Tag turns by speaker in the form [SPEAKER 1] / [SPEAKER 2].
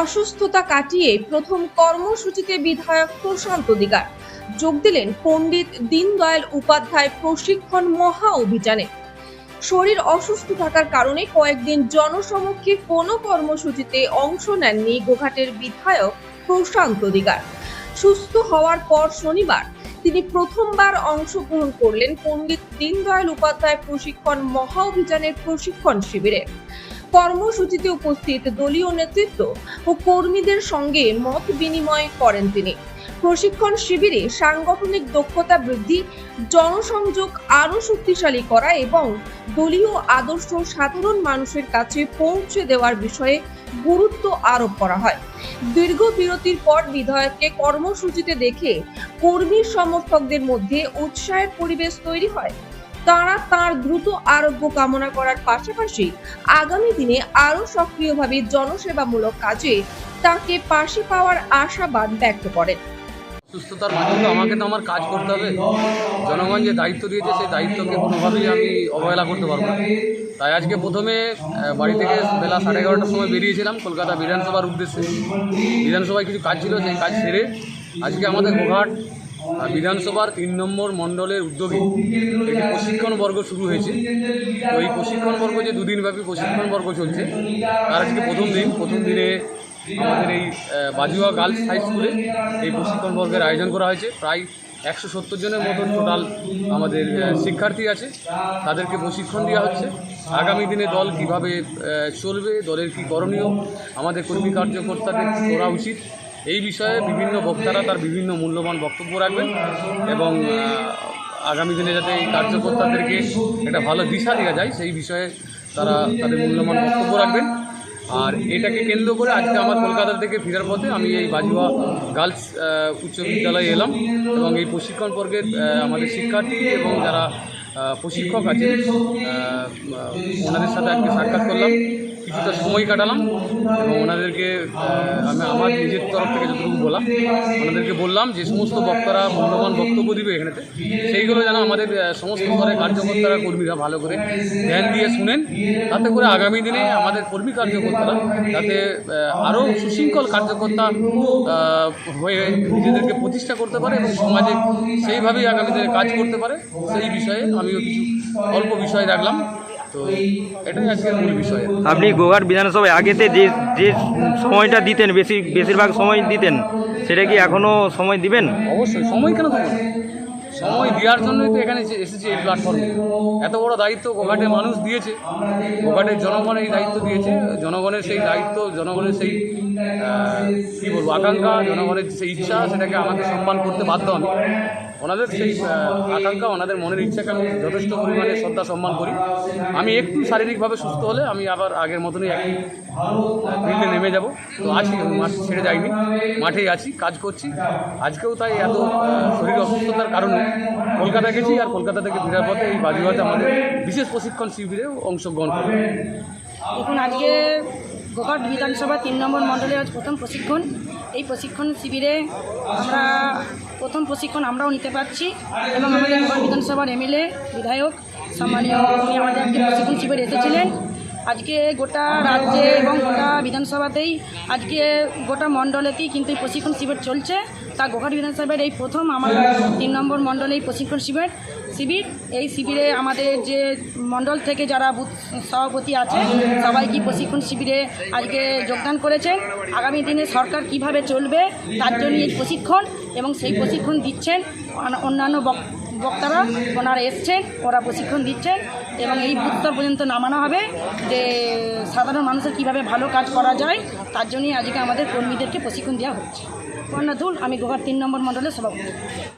[SPEAKER 1] অসুস্থতা কাটিয়ে প্রথম কর্মসূচিতে বিধায়ক প্রশান্ত দিগার যোগ দিলেন পণ্ডিত দীনদয়াল উপাধ্যায় প্রশিক্ষণ মহা অভিযানে। শরীর অসুস্থ থাকার কারণে কয়েকদিন জনসমক্ষে কোনো কর্মসূচিতে অংশ নেননি গোঘাটের বিধায়ক প্রশান্ত দিগার। সুস্থ হওয়ার পর শনিবার তিনি প্রথমবার অংশগ্রহণ করলেন পণ্ডিত দীনদয়াল উপাধ্যায় প্রশিক্ষণ মহা অভিযানের প্রশিক্ষণ শিবিরে। কর্মসূচিতে উপস্থিত দলীয় নেতৃত্ব ও কর্মীদের সঙ্গে মত বিনিময় করেন তিনি। প্রশিক্ষণ শিবিরে সাংগঠনিক দক্ষতা বৃদ্ধি, জনসংযোগ আরও শক্তিশালী করা এবং দলীয় আদর্শ সাধারণ মানুষের কাছে পৌঁছে দেওয়ার বিষয়ে গুরুত্ব আরোপ করা হয়। দীর্ঘ বিরতির পর বিধায়ককে কর্মসূচিতে দেখে কর্মী সমর্থকদের মধ্যে উৎসাহের পরিবেশ তৈরি হয়। তারা তার দ্রুত আরোগ্য কামনা করার পাশাপাশি আগামী দিনে আরো সক্রিয়ভাবে জনসেবামূলক কাজে তাকে পাশে পাওয়ার আশাবাদ ব্যক্ত করেন।
[SPEAKER 2] সুস্থতার মাঝে তো আমাকে তো আমার কাজ করতে হবে। জনগণ যে দায়িত্ব দিয়েছে সেই দায়িত্বকে কোনোভাবেই আমি অবহেলা করতে পারবো না। তাই আজকে প্রথমে বাড়ি থেকে বেলা 11:30টার সময় বেরিয়েছিলাম কলকাতা বিধানসভার উদ্দেশ্যে। বিধানসভায় কিছু কাজ ছিল, সেই কাজ সেরে আজকে আমাদের গোঘাট বিধানসভার 3 নম্বর মণ্ডলের উদ্যোগে একটি প্রশিক্ষণ বর্গ শুরু হয়েছে। তো এই প্রশিক্ষণ বর্গ যে 2 দিনব্যাপী প্রশিক্ষণ বর্গ চলছে, তার আজকে প্রথম দিনে আমাদের এই বাজুয়া গার্লস হাই স্কুলে এই প্রশিক্ষণ বর্গের আয়োজন করা হয়েছে। প্রায় 170 জনের মতন টোটাল আমাদের শিক্ষার্থী আছে, তাদেরকে প্রশিক্ষণ দেওয়া হচ্ছে। আগামী দিনে দল কিভাবে চলবে, দলের কী করণীয়, আমাদের কর্মী কার্যকর্তাদের কী করা উচিত, এই বিষয়ে বিভিন্ন বক্তারা তার বিভিন্ন মূল্যবান বক্তব্য রাখবেন এবং আগামী দিনে যাতে এই কার্যকর্তাদেরকে একটা ভালো দিশা দেওয়া যায় সেই বিষয়ে তারা তাদের মূল্যবান বক্তব্য রাখবেন। আর এটাকে কেন্দ্র করে আজকে আমার কলকাতা থেকে ফেরার পথে আমি এই বাজুয়া গার্লস উচ্চ বিদ্যালয়ে এলাম এবং এই প্রশিক্ষণ বর্গের আমাদের শিক্ষার্থী এবং যারা প্রশিক্ষক আছে ওনাদের সাথে আজকে সাক্ষাৎ করলাম, কিছুটা সময় কাটালাম এবং ওনাদেরকে আমি আমার নিজের তরফ থেকে যতটুকু ওনাদেরকে বললাম যে সমস্ত বক্তারা মূল্যবান বক্তব্য দিবে এখানেতে, সেইগুলো যেন আমাদের সমস্ত স্তরের কার্যকর্তারা কর্মীরা ভালো করে ধ্যান দিয়ে শুনেন, তাতে করে আগামী দিনে আমাদের কর্মী কার্যকর্তারা যাতে আরও সুশৃঙ্খল কার্যকর্তা হয়ে নিজেদেরকে প্রতিষ্ঠা করতে পারে এবং সমাজে সেইভাবেই আগামী দিনে কাজ করতে পারে, সেই বিষয়ে আমিও কিছু অল্প বিষয় রাখলাম। তো এটাই আজকের মূল বিষয়।
[SPEAKER 3] আপনি গোঘাট বিধানসভায় আগেতে যে সময়টা দিতেন, বেশিরভাগ সময় দিতেন, সেটা কি এখনও সময় দিবেন?
[SPEAKER 2] অবশ্যই সময় কেন দেবো, সময় দেওয়ার জন্যই তো এখানে এসেছি এই প্ল্যাটফর্মে। এত বড় দায়িত্ব গোঘাটের মানুষ দিয়েছে, গোঘাটের জনগণ এই দায়িত্ব দিয়েছে। জনগণের সেই দায়িত্ব, জনগণের সেই কী বলবো আকাঙ্ক্ষা, জনগণের সেই ইচ্ছা, সেটাকে আমাকে সম্মান করতে বাধ্য আমি। ওনাদের সেই আকাঙ্ক্ষা, ওনাদের মনের ইচ্ছাকে আমি যথেষ্ট পরিমাণে শ্রদ্ধা সম্মান করি। আমি একটু শারীরিকভাবে সুস্থ হলে আমি আবার আগের মতনই একই ফিল্ডে নেমে যাব। তো আছি, মাঠ ছেড়ে যাইনি, মাঠেই আছি, কাজ করছি। আজকেও তাই এত শরীর অসুস্থতার কারণে কলকাতা গেছি, আর কলকাতা থেকে ফেরার পথে এই বাজুয়াতে আমাদের বিশেষ প্রশিক্ষণ শিবিরেও অংশগ্রহণ করি।
[SPEAKER 4] দেখুন, আজকে গোঘাট বিধানসভা 3 নম্বর মণ্ডলের আজ প্রথম প্রশিক্ষণ। এই প্রশিক্ষণ শিবিরে প্রথম প্রশিক্ষণ আমরাও নিতে পারছি এবং আমাদের গোঘাট বিধানসভার এমএলএ বিধায়ক সম্মানীয় উনি আমাদের আজকে প্রশিক্ষণ শিবিরে এসেছিলেন। আজকে গোটা রাজ্যে এবং গোটা বিধানসভাতেই আজকে গোটা মণ্ডলেতেই কিন্তু এই প্রশিক্ষণ শিবির চলছে। তা গোঘাট বিধানসভার এই প্রথম আমাদের 3 নম্বর মণ্ডলে এই প্রশিক্ষণ শিবির। এই শিবিরে আমাদের যে মণ্ডল থেকে যারা বুথ সভাপতি আছে সবাইকে প্রশিক্ষণ শিবিরে আজকে যোগদান করেছেন। আগামী দিনে সরকার কিভাবে চলবে তার জন্য এই প্রশিক্ষণ, এবং সেই প্রশিক্ষণ দিচ্ছেন অন্যান্য বক্তারা, ওনারা এসছেন, ওরা প্রশিক্ষণ দিচ্ছেন এবং এই বুথ স্তর পর্যন্ত নামানো হবে যে সাধারণ মানুষের কীভাবে ভালো কাজ করা যায়, তার জন্যই আজকে আমাদের কর্মীদেরকে প্রশিক্ষণ দেওয়া হচ্ছে। আমি গোঘাট 3 নম্বর মণ্ডলের সভাপতি।